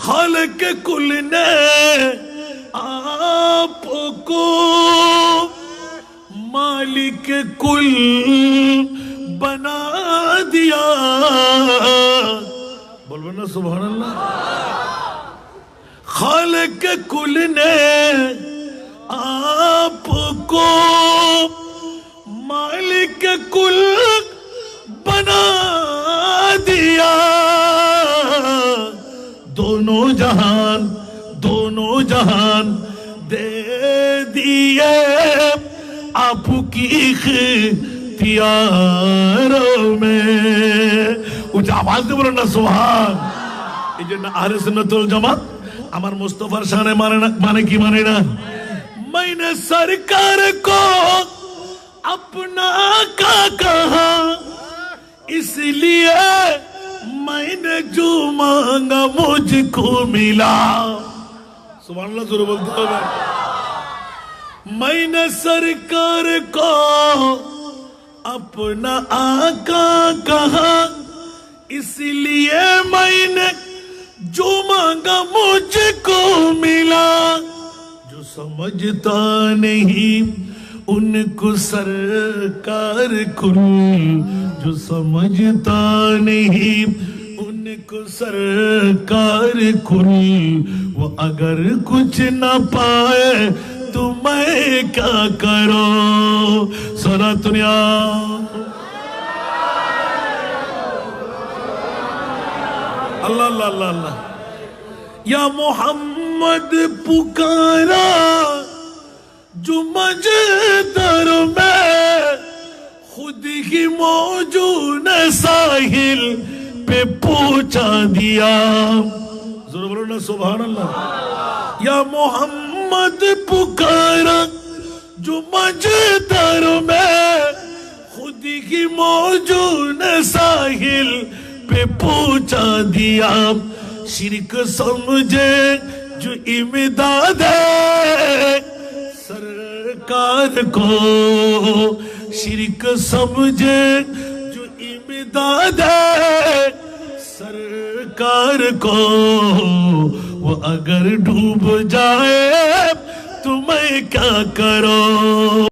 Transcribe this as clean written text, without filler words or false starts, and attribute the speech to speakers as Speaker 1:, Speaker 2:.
Speaker 1: खालिक कुल ने आपको मालिक कुल बना दिया। बोलो ना सुभान अल्लाह। खालिक कुल ने आपको मालिक कुल बना दिया। दोनों जहान दे दिए आपकी इख्तियारों में। उच्च आवाज দিয়ে বলেন না সুবহান। এই জন্য আহলে সুন্নাত ওয়াল জামাত আমার মুস্তাফার শানে মানে কি মানে না। मैंने सरकार को अपना का कहा, इसलिए मैंने जो मांगा मुझको मिला। सुभान अल्लाह जोर बोलते होगा। मैंने सरकार को अपना आका कहा, इसलिए मैंने जो मांगा मुझको मिला। जो समझता नहीं उनको सरकार कुल, जो समझता नहीं उनको सरकार कुल, वो अगर कुछ न पाए तो मैं क्या करो। सुना दुनिया अल्लाह अल्लाह अल्लाह अल्लाह। या मोहम्मद पुकारा जो मजदर में खुद ही मौजूद साहिल पे पहुंचा दिया। जरूर बोलो ना सुभान अल्लाह। या मोहम्मद पुकारा जो मजदर में खुद ही मौजूद साहिल पे पहुंचा दिया। शिरक समझे जो इमदाद सरकार को, शिरक समझे जो इमदाद सरकार को, वो अगर डूब जाए तो मैं क्या करो।